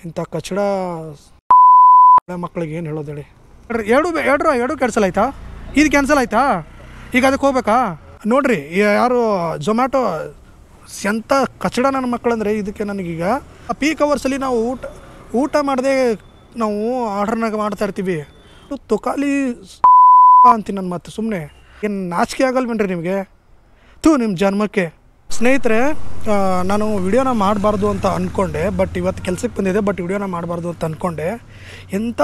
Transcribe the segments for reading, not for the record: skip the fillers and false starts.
ಇಂಥ ಕಚಡ ಮಕ್ಕಳಿಗೆ ಏನು ಹೇಳೋದು ಹೇಳಿ. ಎರಡು ಕ್ಯಾನ್ಸಲ್ ಆಯಿತಾ? ಇದು ಕ್ಯಾನ್ಸಲ್ ಆಯಿತಾ? ಈಗ ಅದಕ್ಕೆ ಹೋಗ್ಬೇಕಾ? ನೋಡಿರಿ ಯಾರು ಝೊಮ್ಯಾಟೊ ಎಂಥ ಕಚಡ ನನ್ನ ಮಕ್ಕಳಂದರೆ ಇದಕ್ಕೆ ನನಗೀಗ ಪೀಕ್ ಅವರ್ಸಲ್ಲಿ ನಾವು ಊಟ ಮಾಡದೆ ನಾವು ಆರ್ಡ್ರನ್ನಾಗ ಮಾಡ್ತಾಯಿರ್ತೀವಿ. ತುಕಾಲಿ ಅಂತೀನಿ ನನ್ನ ಮತ್ತೆ ಸುಮ್ಮನೆ ಏನು ನಾಚಿಕೆ ಆಗಲ್ವೇನ್ರಿ ನಿಮಗೆ? ನಿಮ್ಮ ಜನ್ಮಕ್ಕೆ. ಸ್ನೇಹಿತರೆ, ನಾನು ವಿಡಿಯೋನ ಮಾಡಬಾರ್ದು ಅಂತ ಅಂದ್ಕೊಂಡೆ, ಬಟ್ ಇವತ್ತು ಕೆಲಸಕ್ಕೆ ಬಂದಿದೆ, ಬಟ್ ವಿಡಿಯೋನ ಮಾಡಬಾರ್ದು ಅಂತ ಅಂದ್ಕೊಂಡೆ. ಎಂಥ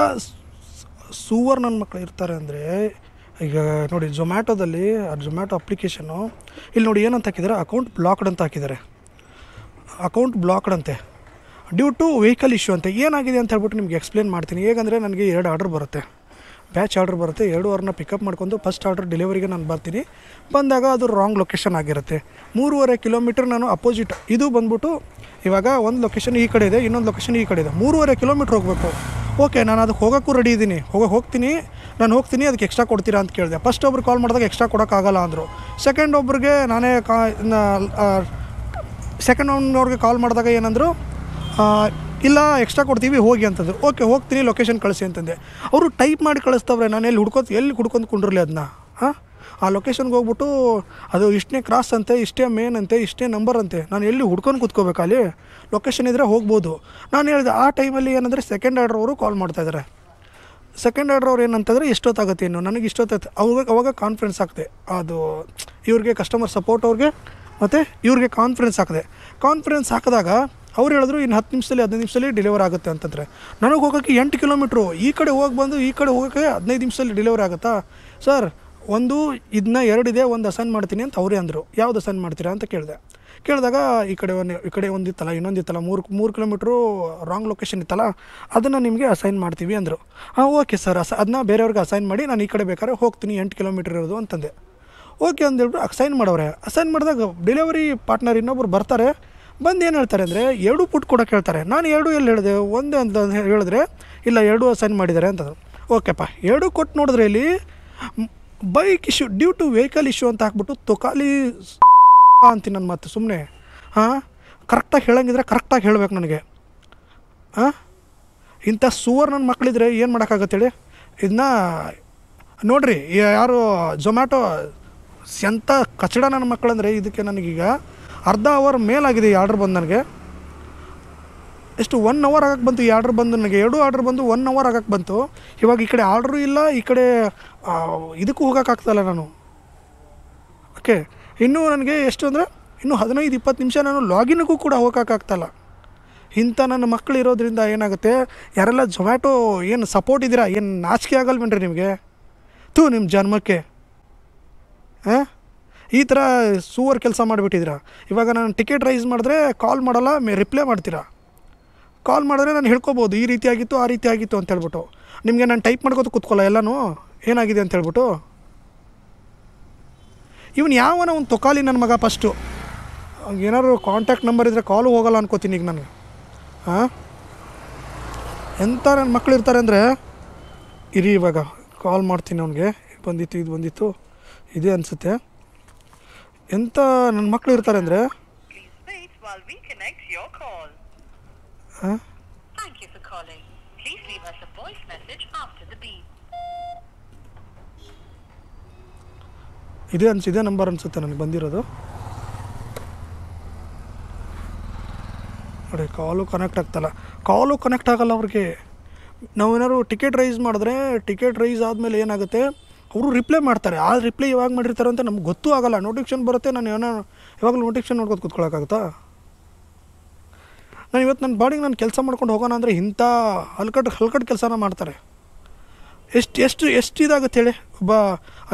ಸೂವರ್ ನನ್ನ ಮಕ್ಕಳು ಇರ್ತಾರೆ ಅಂದರೆ, ಈಗ ನೋಡಿ ಝೊಮ್ಯಾಟೊದಲ್ಲಿ ಝೊಮ್ಯಾಟೊ ಅಪ್ಲಿಕೇಶನ್ನು ಇಲ್ಲಿ ನೋಡಿ ಏನಂತ ಹಾಕಿದ್ದಾರೆ, ಅಕೌಂಟ್ ಬ್ಲಾಕ್ಡ್ ಅಂತ ಹಾಕಿದ್ದಾರೆ. ಅಕೌಂಟ್ ಬ್ಲಾಕ್ಡ್ ಅಂತೆ ಡ್ಯೂ ಟು ವೆಹಿಕಲ್ ಇಶ್ಯೂ ಅಂತ. ಏನಾಗಿದೆ ಅಂತ ಹೇಳ್ಬಿಟ್ಟು ನಿಮಗೆ ಎಕ್ಸ್ಪ್ಲೇನ್ ಮಾಡ್ತೀನಿ. ಹೇಗಂದರೆ ನನಗೆ 2 ಆರ್ಡ್ರ್ ಬರುತ್ತೆ, ಬ್ಯಾಚ್ ಆರ್ಡ್ರ್ ಬರುತ್ತೆ. 2 ಅವ್ರನ್ನ ಪಿಕಪ್ ಮಾಡ್ಕೊಂಡು ಫಸ್ಟ್ ಆರ್ಡ್ರ್ ಡೆಲಿವರಿಗೆ ನಾನು ಬರ್ತೀನಿ. ಬಂದಾಗ ಅದು ರಾಂಗ್ ಲೊಕೇಶನ್ ಆಗಿರುತ್ತೆ. 3.5 ಕಿಲೋಮೀಟ್ರ್ ನಾನು ಅಪೋಸಿಟ್, ಇದು ಬಂದ್ಬಿಟ್ಟು ಇವಾಗ ಒಂದು ಲೊಕೇಶನ್ ಈ ಕಡೆ ಇದೆ, ಇನ್ನೊಂದು ಲೊಕೇಶನ್ ಈ ಕಡೆ ಇದೆ. 3.5 ಕಿಲೋಮೀಟ್ರ್ ಹೋಗಬೇಕು. ಓಕೆ, ನಾನು ಅದಕ್ಕೆ ಹೋಗೋಕ್ಕೂ ರೆಡಿ ಇದ್ದೀನಿ, ಹೋಗ್ತೀನಿ, ಅದಕ್ಕೆ ಎಕ್ಸ್ಟ್ರಾ ಕೊಡ್ತೀರಾ ಅಂತ ಕೇಳಿದೆ. ಫಸ್ಟ್ ಒಬ್ರು ಕಾಲ್ ಮಾಡಿದಾಗ ಎಕ್ಸ್ಟ್ರಾ ಕೊಡೋಕ್ಕಾಗಲ್ಲ ಅಂದರು. ಸೆಕೆಂಡ್ ಒಬ್ರಿಗೆ ನಾನೇ ಸೆಕೆಂಡ್ ಅವ್ರಿಗೆ ಕಾಲ್ ಮಾಡಿದಾಗ ಏನಂದರು, ಇಲ್ಲ ಎಕ್ಸ್ಟ್ರಾ ಕೊಡ್ತೀವಿ ಹೋಗಿ ಅಂತಂದರು. ಓಕೆ ಹೋಗ್ತೀನಿ, ಲೊಕೇಶನ್ ಕಳಿಸಿ ಅಂತಂದೆ. ಅವರು ಟೈಪ್ ಮಾಡಿ ಕಳಿಸ್ತವ್ರೆ. ನಾನು ಎಲ್ಲಿ ಹುಡ್ಕೊಂಡು ಕುಂಡ್ರಲಿ ಅದನ್ನ. ಆ ಲೊಕೇಶನ್ಗೆ ಹೋಗ್ಬಿಟ್ಟು ಅದು ಇಷ್ಟನೇ ಕ್ರಾಸ್ ಅಂತೆ, ಇಷ್ಟೇ ಮೇನ್ ಅಂತೆ, ಇಷ್ಟೇ ನಂಬರ್ ಅಂತೆ. ನಾನು ಎಲ್ಲಿ ಹುಡ್ಕೊಂಡು ಕೂತ್ಕೋಬೇಕು? ಅಲ್ಲಿ ಲೊಕೇಶನ್ ಇದ್ದರೆ ಹೋಗ್ಬೋದು. ನಾನು ಹೇಳಿದೆ ಆ ಟೈಮಲ್ಲಿ ಏನಂದರೆ ಸೆಕೆಂಡ್ ಆರ್ಡ್ರ್ ಅವರು ಕಾಲ್ ಮಾಡ್ತಾಯಿದ್ದಾರೆ. ಸೆಕೆಂಡ್ ಆರ್ಡ್ರ್ ಅವ್ರು ಏನಂತಂದರೆ ಎಷ್ಟೊತ್ತಾಗುತ್ತೆ ಇನ್ನು, ನನಗೆ ಇಷ್ಟೊತ್ತಾಗುತ್ತೆ. ಅವಾಗ ಕಾನ್ಫಿಡೆನ್ಸ್ ಆಗ್ತದೆ. ಅದು ಇವ್ರಿಗೆ ಕಸ್ಟಮರ್ ಸಪೋರ್ಟ್ ಅವ್ರಿಗೆ ಮತ್ತು ಇವ್ರಿಗೆ ಕಾನ್ಫಿಡೆನ್ಸ್ ಹಾಕಿದಾಗ ಅವ್ರು ಹೇಳಿದ್ರು ಇನ್ನು 10 ನಿಮಿಷದಲ್ಲಿ 15 ನಿಮಿಷದಲ್ಲಿ ಡೆಲಿವರ್ ಆಗುತ್ತೆ ಅಂತಂದರೆ, ನನಗೆ ಹೋಗೋಕ್ಕೆ 8 ಕಿಲೋಮೀಟ್ರು, ಈ ಕಡೆ ಹೋಗಿ ಹೋಗೋಕ್ಕೆ 15 ನಿಮಿಷದಲ್ಲಿ ಡೆಲಿವರಿ ಆಗುತ್ತಾ ಸರ್? ಇದನ್ನ 2 ಇದೆ, ಒಂದು ಅಸೈನ್ ಮಾಡ್ತೀನಿ ಅಂತ ಅವರೇ ಅಂದರು. ಯಾವ್ದು ಅಸೈನ್ ಮಾಡ್ತೀರಾ ಅಂತ ಕೇಳಿದಾಗ ಈ ಕಡೆ ಒಂದಿತ್ತಲ್ಲ, ಇನ್ನೊಂದಿತ್ತಲ್ಲ, 3 ಕಿಲೋಮೀಟ್ರು ರಾಂಗ್ ಲೊಕೇಶನ್ ಇತ್ತಲ್ಲ, ಅದನ್ನು ನಿಮಗೆ ಅಸೈನ್ ಮಾಡ್ತೀವಿ ಅಂದರು. ಓಕೆ ಸರ್, ಅದನ್ನ ಬೇರೆಯವ್ರಿಗೆ ಅಸೈನ್ ಮಾಡಿ ನಾನು ಈ ಕಡೆ ಬೇಕಾದ್ರೆ ಹೋಗ್ತೀನಿ, 8 ಕಿಲೋಮೀಟ್ರ್ ಇರೋದು ಅಂತಂದೆ. ಓಕೆ ಅಂದೇಳ್ಬಿಟ್ಟು ಅಸೈನ್ ಮಾಡವ್ರೆ. ಅಸೈನ್ ಮಾಡಿದಾಗ ಡೆಲಿವರಿ ಪಾರ್ಟ್ನರ್ ಇನ್ನೊಬ್ರು ಬರ್ತಾರೆ. ಬಂದು ಏನು ಹೇಳ್ತಾರೆ ಅಂದರೆ 2 ಪುಟ್ ಕೊಡೋಕೆ ಹೇಳ್ತಾರೆ. ನಾನು 2 ಎಲ್ಲಿ ಹೇಳಿದೆ, 1 ಅಂತ ಹೇಳಿದ್ರೆ ಇಲ್ಲ 2 ಅಸೈನ್ ಮಾಡಿದ್ದಾರೆ ಅಂತಂದರು. ಓಕೆಪ್ಪ, 2 ಕೊಟ್ಟು ನೋಡಿದ್ರೆ ಇಲ್ಲಿ bike issue due to vehicle issue ಅಂತ ಹಾಕ್ಬಿಟ್ಟು ತುಕಾಲಿ ಅಂತೀನಿ ನನ್ನ ಮತ್ತೆ ಸುಮ್ಮನೆ. ಕರೆಕ್ಟಾಗಿ ಹೇಳಂಗಿದ್ರೆ ಕರೆಕ್ಟಾಗಿ ಹೇಳಬೇಕು ನನಗೆ. ಇಂಥ ಸುವರ್ ನನ್ನ ಮಕ್ಕಳಿದ್ರೆ ಏನು ಮಾಡೋಕ್ಕಾಗತ್ತೆ ಹೇಳಿ? ಇದನ್ನ ನೋಡಿರಿ ಯಾರು ಝೊಮ್ಯಾಟೊ ಎಂಥ ಕಚಡ ನನ್ನ ಮಕ್ಕಳಂದರೆ ಇದಕ್ಕೆ ನನಗೀಗ ಅರ್ಧ ಅವರ್ ಮೇಲಾಗಿದೆ ಈ ಆರ್ಡ್ರ್ ಬಂದು. ನನಗೆ ಎಷ್ಟು 1 ಅವರ್ ಆಗಕ್ಕೆ ಬಂತು ಈ ಆರ್ಡ್ರ್ ಬಂದು. ನನಗೆ 2 ಆರ್ಡ್ರ್ ಬಂದು 1 ಅವರ್ ಆಗಕ್ಕೆ ಬಂತು. ಇವಾಗ ಈ ಕಡೆ ಆರ್ಡ್ರು ಇಲ್ಲ, ಈ ಕಡೆ ಇದಕ್ಕೂ ಹೋಗೋಕ್ಕಾಗ್ತಾಯಿಲ್ಲ ನಾನು. ಓಕೆ, ಇನ್ನೂ ನನಗೆ ಎಷ್ಟು ಅಂದರೆ ಇನ್ನೂ 15-20 ನಿಮಿಷ ನಾನು ಲಾಗಿನ್ಗೂ ಕೂಡ ಹೋಗೋಕ್ಕಾಗ್ತಾಯಿಲ್ಲ. ಇಂಥ ನನ್ನ ಮಕ್ಕಳು ಇರೋದ್ರಿಂದ ಏನಾಗುತ್ತೆ, ಯಾರೆಲ್ಲ ಝೊಮ್ಯಾಟೊ ಏನು ಸಪೋರ್ಟ್ ಇದ್ದೀರಾ, ಏನು ನಾಚಿಕೆ ಆಗಲ್ವೇನ್ರಿ ನಿಮಗೆ? ನಿಮ್ಮ ಜನ್ಮಕ್ಕೆ. ಈ ಥರ ಸೂವರ್ ಕೆಲಸ ಮಾಡಿಬಿಟ್ಟಿದ್ದೀರಾ. ಇವಾಗ ನಾನು ಟಿಕೆಟ್ ರೈಸ್ ಮಾಡಿದ್ರೆ ಕಾಲ್ ಮಾಡಲ್ಲ, ರಿಪ್ಲೈ ಮಾಡ್ತೀರಾ. ಕಾಲ್ ಮಾಡಿದ್ರೆ ನಾನು ಹೇಳ್ಕೊಬೋದು ಈ ರೀತಿ ಆಗಿತ್ತು, ಆ ರೀತಿ ಆಗಿತ್ತು ಅಂತ ಹೇಳ್ಬಿಟ್ಟು. ನಿಮಗೆ ನಾನು ಟೈಪ್ ಮಾಡ್ಕೋತ ಕೂತ್ಕೊಳ್ಳ ಎಲ್ಲನೂ ಏನಾಗಿದೆ ಅಂತ ಹೇಳ್ಬಿಟ್ಟು. ಇವನು ಯಾವನ ಒಂದು ತೊಕಾಲಿ ನನ್ನ ಮಗ. ಫಸ್ಟು ಏನಾದ್ರು ಕಾಂಟ್ಯಾಕ್ಟ್ ನಂಬರ್ ಇದ್ದರೆ ಕಾಲು ಹೋಗಲ್ಲ ಅನ್ಕೋತೀನಿ ಈಗ ನನಗೆ. ಎಂಥ ನನ್ನ ಮಕ್ಕಳು ಇರ್ತಾರೆ ಅಂದರೆ, ಇರಿ ಇವಾಗ ಕಾಲ್ ಮಾಡ್ತೀನಿ ಅವನಿಗೆ. ಇದು ಬಂದಿತ್ತು ಇದೇ ಅನಿಸುತ್ತೆ. ಎಂಥ ನನ್ನ ಮಕ್ಕಳು ಇರ್ತಾರೆ ಅಂದರೆ, ಇದೇ ನಂಬರ್ ಅನಿಸುತ್ತೆ ನನಗೆ ಬಂದಿರೋದು. ನೋಡಿ, ಕಾಲು ಕನೆಕ್ಟ್ ಆಗಲ್ಲ ಅವ್ರಿಗೆ. ನಾವೇನಾದ್ರು ಟಿಕೆಟ್ ರೈಸ್ ಮಾಡಿದ್ರೆ, ಟಿಕೆಟ್ ರೈಸ್ ಆದಮೇಲೆ ಏನಾಗುತ್ತೆ, ಅವರು ರಿಪ್ಲೈ ಮಾಡ್ತಾರೆ. ಆ ರಿಪ್ಲೈ ಯಾವಾಗ ಮಾಡಿರ್ತಾರೆ ಅಂತ ನಮ್ಗೆ ಗೊತ್ತೂ ಆಗೋಲ್ಲ. ನೋಟಿಫಿಕೇಷನ್ ಬರುತ್ತೆ, ನಾನು ಯಾವಾಗಲೂ ನೋಟಿಫಿಕೇಷನ್ ನೋಡ್ಕೊಂಡು ಕೂತ್ಕೊಳ್ಳೋಕ್ಕಾಗುತ್ತಾ? ನಾನು ಇವತ್ತು ನನ್ನ ಬಾಡಿಗೆ ನಾನು ಕೆಲಸ ಮಾಡ್ಕೊಂಡು ಹೋಗೋಣ ಅಂದರೆ ಇಂಥ ಹಲ್ಕಟ್ಟು ಕೆಲಸನ ಮಾಡ್ತಾರೆ. ಎಷ್ಟು ಇದಾಗುತ್ತೆ ಹೇಳಿ? ಒಬ್ಬ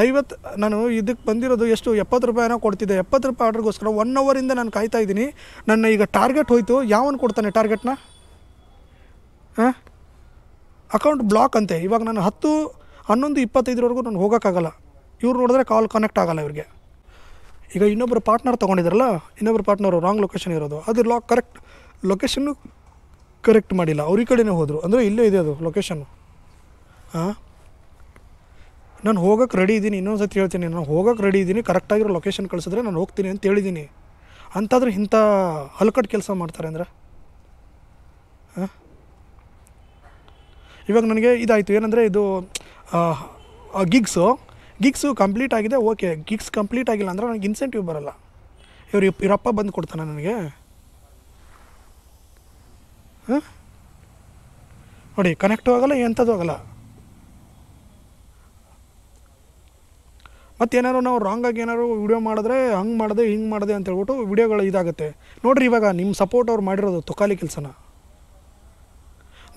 50 ನಾನು ಇದಕ್ಕೆ ಬಂದಿರೋದು ಎಷ್ಟು 70 ರೂಪಾಯಿನೋ ಕೊಡ್ತಿದ್ದೆ. 70 ರೂಪಾಯಿ ಆರ್ಡ್ರಿಗೋಸ್ಕರ 1 ಅವರಿಂದ ನಾನು ಕಾಯ್ತಾ ಇದ್ದೀನಿ. ನನ್ನ ಈಗ ಟಾರ್ಗೆಟ್ ಹೋಯಿತು. ಯಾವನು ಕೊಡ್ತಾನೆ ಟಾರ್ಗೆಟ್ನ? ಅಕೌಂಟ್ ಬ್ಲಾಕ್ ಅಂತೆ. ಇವಾಗ ನಾನು 10-11-25 ನಾನು ಹೋಗೋಕ್ಕಾಗಲ್ಲ. ಇವ್ರು ನೋಡಿದ್ರೆ ಕಾಲ್ ಕನೆಕ್ಟ್ ಆಗೋಲ್ಲ ಇವ್ರಿಗೆ. ಈಗ ಇನ್ನೊಬ್ಬರು ಪಾರ್ಟ್ನರ್ ತೊಗೊಂಡಿದ್ದಾರಲ್ಲ, ಇನ್ನೊಬ್ಬರು ಪಾರ್ಟ್ನರು ರಾಂಗ್ ಲೊಕೇಶನ್ ಇರೋದು, ಅದು ಲೊಕೇಶನ್ನು ಕರೆಕ್ಟ್ ಮಾಡಿಲ್ಲ. ಅವ್ರ ಈ ಕಡೆನೇ ಹೋದರು. ಅಂದರೆ ಇಲ್ಲೇ ಇದೆ ಅದು ಲೊಕೇಶನ್ನು. ನಾನು ಹೋಗೋಕ್ಕೆ ರೆಡಿ ಇದ್ದೀನಿ. ಇನ್ನೊಂದು ಸತಿ ಹೇಳ್ತೀನಿ, ನಾನು ಹೋಗೋಕ್ಕೆ ರೆಡಿ ಇದ್ದೀನಿ. ಕರೆಕ್ಟಾಗಿರೋ ಲೊಕೇಶನ್ ಕಳಿಸಿದ್ರೆ ನಾನು ಹೋಗ್ತೀನಿ ಅಂತ ಹೇಳಿದ್ದೀನಿ. ಅಂತಾದರೆ ಇಂಥ ಹಲ್ಕಟ್ಟು ಕೆಲಸ ಮಾಡ್ತಾರೆ ಅಂದರೆ ಇವಾಗ ನನಗೆ ಇದಾಯಿತು ಏನಂದರೆ ಇದು ಗಿಗ್ಸು ಕಂಪ್ಲೀಟ್ ಆಗಿದೆ. ಓಕೆ, ಗಿಗ್ಸ್ ಕಂಪ್ಲೀಟ್ ಆಗಿಲ್ಲ ಅಂದರೆ ನನಗೆ ಇನ್ಸೆಂಟಿವ್ ಬರೋಲ್ಲ. ಇವರಪ್ಪ ಬಂದು ಕೊಡ್ತಾನೆ ನನಗೆ. ಹಾಂ ನೋಡಿ, ಕನೆಕ್ಟು ಆಗೋಲ್ಲ, ಎಂಥದ್ದು ಆಗೋಲ್ಲ. ಮತ್ತು ಏನಾದ್ರು ನಾವು ರಾಂಗಾಗಿ ಏನಾದ್ರು ವೀಡಿಯೋ ಮಾಡಿದ್ರೆ ಹಂಗೆ ಮಾಡಿದೆ ಹಿಂಗೆ ಮಾಡಿದೆ ಅಂತ ಹೇಳ್ಬಿಟ್ಟು ವೀಡಿಯೋಗಳು ಇದಾಗುತ್ತೆ ನೋಡಿರಿ. ಇವಾಗ ನಿಮ್ಮ ಸಪೋರ್ಟ್ ಅವ್ರು ಮಾಡಿರೋದು ತುಕಾಲಿ ಕೆಲಸನ.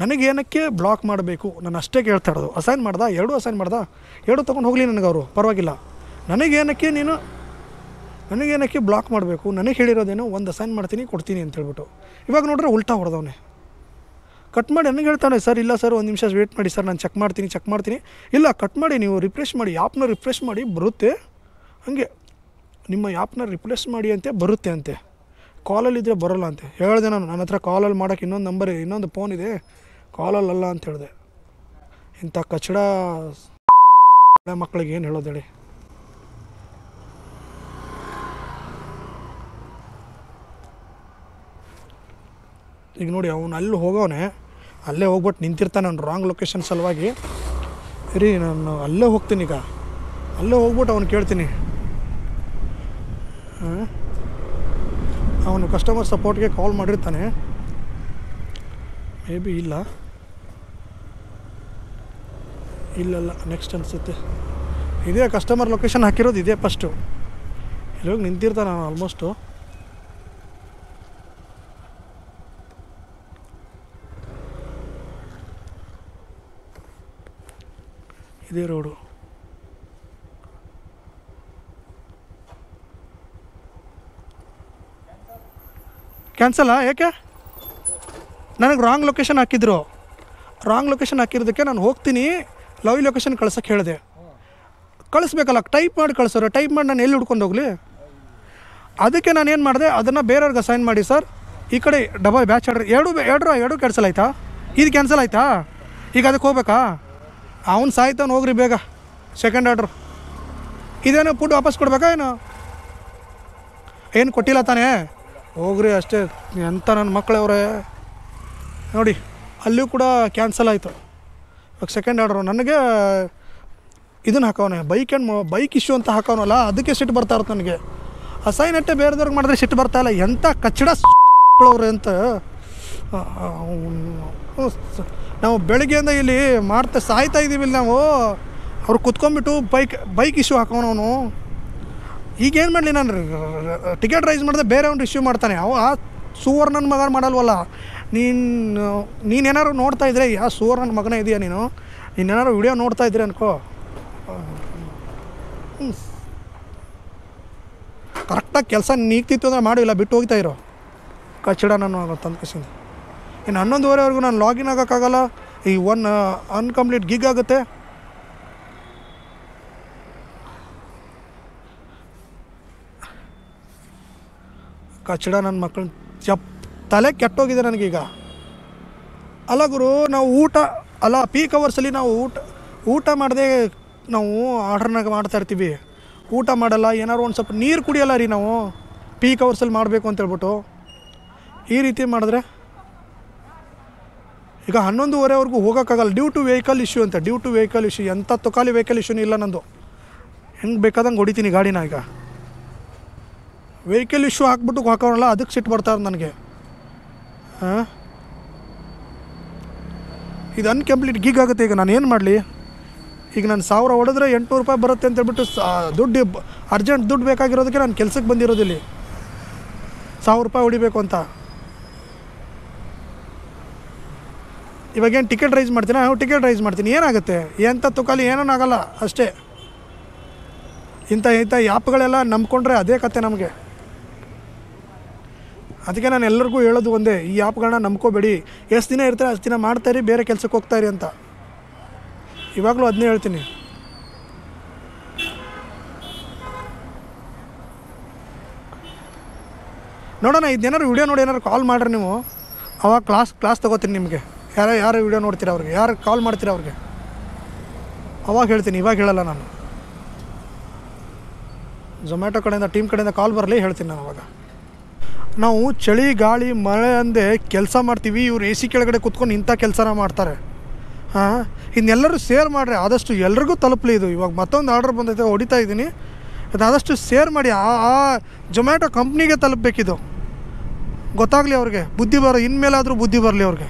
ನನಗೇನಕ್ಕೆ ಬ್ಲಾಕ್ ಮಾಡಬೇಕು, ನಾನು ಅಷ್ಟೇ ಕೇಳ್ತಾ ಇರೋದು. ಅಸೈನ್ ಮಾಡ್ದೆ, 2 ಅಸೈನ್ ಮಾಡ್ದೆ, 2 ತೊಗೊಂಡು ಹೋಗಲಿ ನನಗೆ ಅವರು, ಪರವಾಗಿಲ್ಲ. ನನಗೇನಕ್ಕೆ ಬ್ಲಾಕ್ ಮಾಡಬೇಕು? ನನಗೆ ಹೇಳಿರೋದೇನೋ 1 ಅಸೈನ್ ಮಾಡ್ತೀನಿ ಕೊಡ್ತೀನಿ ಅಂತ ಹೇಳ್ಬಿಟ್ಟು. ಇವಾಗ ನೋಡ್ರೆ ಉಲ್ಟಾ ಹೊಡೆದವನೇ. ಕಟ್ ಮಾಡಿ ನನಗೆ ಹೇಳ್ತಾನೆ, ಸರ್ ಇಲ್ಲ ಸರ್ 1 ನಿಮಿಷ ವೇಟ್ ಮಾಡಿ ಸರ್, ನಾನು ಚೆಕ್ ಮಾಡ್ತೀನಿ. ಇಲ್ಲ, ಕಟ್ ಮಾಡಿ, ನೀವು ರಿಫ್ರೆಶ್ ಮಾಡಿ, ಆ್ಯಪ್ನ ರಿಫ್ರೆಶ್ ಮಾಡಿ ಬರುತ್ತೆ. ಹಾಗೆ ನಿಮ್ಮ ಆ್ಯಪ್ನ ರಿಪ್ಲೇಸ್ ಮಾಡಿ ಅಂತೆ, ಬರುತ್ತೆ ಅಂತೆ. ಕಾಲಲ್ಲಿದ್ದರೆ ಬರೋಲ್ಲ ಅಂತೆ. ಹೇಳಿದೆ ನಾನು, ನನ್ನ ಹತ್ರ ಕಾಲಲ್ಲಿ ಮಾಡೋಕ್ಕೆ ಇನ್ನೊಂದು ಫೋನ್ ಇದೆ, ಕಾಲಲ್ಲ ಅಂತ ಹೇಳಿದೆ. ಇಂಥ ಕಚಡ ಮಕ್ಕಳಿಗೆ ಏನು ಹೇಳೋದು ಹೇಳಿ. ಈಗ ನೋಡಿ, ಅವನು ಅಲ್ಲಿ ಹೋಗೋನೆ, ಅಲ್ಲೇ ಹೋಗ್ಬಿಟ್ಟು ನಿಂತಿರ್ತಾನೆ ನಾನು ರಾಂಗ್ ಲೊಕೇಶನ್ ಸಲುವಾಗಿ. ಸರಿ, ನಾನು ಅಲ್ಲೇ ಹೋಗ್ತೀನಿ. ಈಗ ಅಲ್ಲೇ ಹೋಗ್ಬಿಟ್ಟು ಅವ್ನು ಕೇಳ್ತೀನಿ. ಅವನು ಕಸ್ಟಮರ್ ಸಪೋರ್ಟ್ಗೆ ಕಾಲ್ ಮಾಡಿರ್ತಾನೆ. ಮೇ ಬಿ ಇಲ್ಲ, ನೆಕ್ಸ್ಟ್ ಅನಿಸುತ್ತೆ. ಇದೇ ಕಸ್ಟಮರ್ ಲೊಕೇಶನ್ ಹಾಕಿರೋದು ಇದೇ ಫಸ್ಟು. ಇಲ್ಲೋಗಿ ನಿಂತಿರ್ತಾನೆ ನಾನು ಆಲ್ಮೋಸ್ಟು. ಇದೇ ರೋಡು. ಕ್ಯಾನ್ಸಲ್ಲಾ? ಯಾಕೆ? ನನಗೆ ರಾಂಗ್ ಲೊಕೇಶನ್ ಹಾಕಿದ್ರು. ರಾಂಗ್ ಲೊಕೇಶನ್ ಹಾಕಿರೋದಕ್ಕೆ ನಾನು ಹೋಗ್ತೀನಿ, ಲವ್ ಲೊಕೇಶನ್ ಕಳ್ಸೋಕ್ಕೆ ಹೇಳಿದೆ. ಕಳಿಸ್ಬೇಕಲ್ಲ, ಟೈಪ್ ಮಾಡಿ ಕಳಿಸೋರು. ಟೈಪ್ ಮಾಡಿ ನಾನು ಎಲ್ಲಿ ಹುಡ್ಕೊಂಡು ಹೋಗಲಿ? ಅದಕ್ಕೆ ನಾನು ಏನು ಮಾಡಿದೆ, ಅದನ್ನು ಬೇರೆಯವ್ರಿಗೆ ಅಸೈನ್ ಮಾಡಿ ಸರ್, ಈ ಕಡೆ ಡಬಲ್ ಬ್ಯಾಚ್ ಆರ್ಡ್ರ್ ಎರಡು ಕ್ಯಾನ್ಸಲ್ ಆಯಿತಾ? ಇದು ಕ್ಯಾನ್ಸಲ್ ಆಯಿತಾ? ಈಗ ಅದಕ್ಕೆ ಹೋಗ್ಬೇಕಾ? ಅವ್ನು ಸಾಯ್ತಾನೆ, ಹೋಗ್ರಿ ಬೇಗ. ಸೆಕೆಂಡ್ ಆರ್ಡ್ರು ಇದೇನು ಫುಡ್ ವಾಪಸ್ ಕೊಡ್ಬೇಕಾ ಏನು ಕೊಟ್ಟಿಲ್ಲ ತಾನೇ? ಹೋಗ್ರಿ ಅಷ್ಟೇ. ಎಂಥ ನನ್ನ ಮಕ್ಕಳವ್ರೆ ನೋಡಿ, ಅಲ್ಲಿಯೂ ಕೂಡ ಕ್ಯಾನ್ಸಲ್ ಆಯಿತು. ಇವಾಗ ಸೆಕೆಂಡ್ ಆರ್ಡ್ರು ನನಗೆ ಇದನ್ನು ಹಾಕೋನೆ, ಬೈಕ್ ಇಶ್ಯೂ ಅಂತ ಹಾಕೋನಲ್ಲ, ಅದಕ್ಕೆ ಸಿಟ್ಟು ಬರ್ತಾ ಇರುತ್ತೆ ನನಗೆ. ಅಸೈನ್ ಅಟ್ಟೆ ಬೇರೆದವ್ರಿಗೆ ಮಾಡಿದ್ರೆ ಸಿಟ್ಟು ಬರ್ತಾಯಿಲ್ಲ. ಎಂಥ ಕಚ್ಚಡ ಅವ್ರೆ ಅಂತ. ನಾವು ಬೆಳಗ್ಗೆಯಿಂದ ಇಲ್ಲಿ ಸಾಯ್ತಾ ಇದ್ದೀವಿ ನಾವು. ಅವ್ರು ಕುತ್ಕೊಂಡ್ಬಿಟ್ಟು ಬೈಕ್ ಇಶ್ಯೂ ಹಾಕೋನವನು. ಈಗೇನು ಮಾಡಲಿ, ನಾನು ಟಿಕೆಟ್ ರೈಸ್ ಮಾಡಿದೆ, ಬೇರೆ ಅವ್ನು ಇಶ್ಯೂ ಮಾಡ್ತಾನೆ. ಆ ಸುವರ್ಣನ ಮಗ ಮಾಡಲ್ವಲ್ಲ. ನೀನೇನಾದ್ರು ನೋಡ್ತಾ ಇದ್ರೆ, ಯಾವ ಸುವರ್ಣನ ಮಗನೇ ಇದೆಯಾ ನೀನೇನಾದ್ರು ವಿಡಿಯೋ ನೋಡ್ತಾ ಇದ್ರೆ ಅನ್ಕೋ. ಕರೆಕ್ಟಾಗಿ ಕೆಲಸ ನೀಗ್ತಿತ್ತು ಅಂದರೆ ಮಾಡಿಲ್ಲ, ಬಿಟ್ಟು ಹೋಗ್ತಾ ಇರೋ ಕಚ್ಚಡ ನಾನು ತಂದು ಕಸಿಂದ. ಇನ್ನು 11:30ವರೆಗೂ ನಾನು ಲಾಗಿನ್ ಆಗೋಕ್ಕಾಗಲ್ಲ. ಈ 1 ಅನ್ಕಂಪ್ಲೀಟ್ ಗಿಗ್ ಆಗುತ್ತೆ. ಕಚ್ಚಡ ನನ್ನ ಮಕ್ಕಳು ತಲೆ ಕೆಟ್ಟೋಗಿದೆ ನನಗೀಗ. ಅಲ್ಲ ಗುರು, ನಾವು ಪೀಕ್ ಅವರ್ಸಲ್ಲಿ ನಾವು ಊಟ ಮಾಡದೆ ನಾವು ಆರ್ಡ್ರನ್ನಾಗ ಮಾಡ್ತಾಯಿರ್ತೀವಿ. ಊಟ ಮಾಡಲ್ಲ, ಏನಾದ್ರು ಒಂದು ಸ್ವಲ್ಪ ನೀರು ಕುಡಿಯಲ್ಲ ರೀ ನಾವು. ಪೀಕ್ ಅವರ್ಸಲ್ಲಿ ಮಾಡಬೇಕು ಅಂತೇಳ್ಬಿಟ್ಟು ಈ ರೀತಿ ಮಾಡಿದ್ರೆ ಈಗ 11:30ವರೆಗೂ ಹೋಗೋಕ್ಕಾಗಲ್ಲ. Due to vehicle issue. ಎಂಥ ತುಕಾಲಿ ವೆಹಿಕಲ್ ಇಶ್ಯೂನೂ ಇಲ್ಲ ನಂದು. ಹೆಂಗೆ ಬೇಕಾದಂಗೆ ಹೊಡಿತೀನಿ ಗಾಡಿನ. ಈಗ ವೆಹಿಕಲ್ ಇಶ್ಯೂ ಹಾಕ್ಬಿಟ್ಟು ಹಾಕೋಣಲ್ಲ, ಅದಕ್ಕೆ ಸಿಟ್ಟು ಬರ್ತಾರೆ ನನಗೆ. ಇದು ಅನ್ಕಂಪ್ಲೀಟ್ ಗಿಗ್ ಆಗುತ್ತೆ. ಈಗ ನಾನು ಏನು ಮಾಡಲಿ? ಈಗ ನಾನು 1000 ಹೊಡೆದ್ರೆ 800 ರೂಪಾಯಿ ಬರುತ್ತೆ ಅಂತೇಳ್ಬಿಟ್ಟು ಅರ್ಜೆಂಟ್ ದುಡ್ಡು ಬೇಕಾಗಿರೋದಕ್ಕೆ ನಾನು ಕೆಲಸಕ್ಕೆ ಬಂದಿರೋದಿಲ್ಲಿ. 1000 ರೂಪಾಯಿ ಹೊಡಿಬೇಕು ಅಂತ. ಇವಾಗೇನು ಟಿಕೆಟ್ ರೈಸ್ ಮಾಡ್ತೀನಿ? ಟಿಕೆಟ್ ರೈಸ್ ಮಾಡ್ತೀನಿ, ಏನಾಗುತ್ತೆ? ಎಂಥ ತುಕಾಲಿ ಏನೂ ಅಷ್ಟೇ. ಇಂಥ ಆ್ಯಪ್ಗಳೆಲ್ಲ ನಂಬ್ಕೊಂಡ್ರೆ ಅದೇ ಕತೆ ನಮಗೆ. ಅದಕ್ಕೆ ನಾನು ಎಲ್ಲರಿಗೂ ಹೇಳೋದು ಒಂದೇ, ಈ ಆ್ಯಪ್ಗಳನ್ನ ನಂಬ್ಕೋಬೇಡಿ. ಎಷ್ಟು ದಿನ ಇರ್ತಾರೆ ಅಷ್ಟು ದಿನ ಮಾಡ್ತಾಯಿರಿ, ಬೇರೆ ಕೆಲಸಕ್ಕೆ ಹೋಗ್ತಾಯಿರಿ ಅಂತ. ಇವಾಗಲೂ ಅದನ್ನೇ ಹೇಳ್ತೀನಿ. ನೋಡೋಣ, ಇದೇನಾದ್ರು ವೀಡಿಯೋ ನೋಡಿ ಏನಾದ್ರು ಕಾಲ್ ಮಾಡಿರಿ ನೀವು, ಅವಾಗ ಕ್ಲಾಸ್ ತೊಗೋತೀನಿ ನಿಮಗೆ. ಯಾರು ವೀಡಿಯೋ ನೋಡ್ತೀರಾ ಅವ್ರಿಗೆ, ಯಾರು ಕಾಲ್ ಮಾಡ್ತೀರಾ ಅವ್ರಿಗೆ, ಅವಾಗ ಹೇಳ್ತೀನಿ. ಇವಾಗ ಹೇಳಲ್ಲ ನಾನು. ಝೊಮ್ಯಾಟೊ ಕಡೆಯಿಂದ ಟೀಮ್ ಕಡೆಯಿಂದ ಕಾಲ್ ಬರಲಿ, ಹೇಳ್ತೀನಿ ನಾನು ಅವಾಗ. ನಾವು ಚಳಿ ಗಾಳಿ ಮಳೆ ಅಂದೆ ಕೆಲಸ ಮಾಡ್ತೀವಿ. ಇವ್ರು AC ಕೆಳಗಡೆ ಕುತ್ಕೊಂಡು ಇಂಥ ಕೆಲಸನ ಮಾಡ್ತಾರೆ. ಹಾಂ, ಇನ್ನೆಲ್ಲರೂ ಶೇರ್ ಮಾಡಿರಿ, ಆದಷ್ಟು ಎಲ್ರಿಗೂ ತಲುಪಲಿ ಇದು. ಇವಾಗ ಮತ್ತೊಂದು ಆರ್ಡ್ರ್ ಬಂದೈತೆ, ಹೊಡಿತಾ ಇದ್ದೀನಿ, ಅದು ಆದಷ್ಟು ಶೇರ್ ಮಾಡಿ. ಆ ಜೊಮ್ಯಾಟೊ ಕಂಪ್ನಿಗೆ ತಲುಪಬೇಕಿದು, ಗೊತ್ತಾಗಲಿ ಅವ್ರಿಗೆ, ಬುದ್ಧಿ ಇನ್ಮೇಲಾದರೂ ಬುದ್ಧಿ ಬರಲಿ ಅವ್ರಿಗೆ.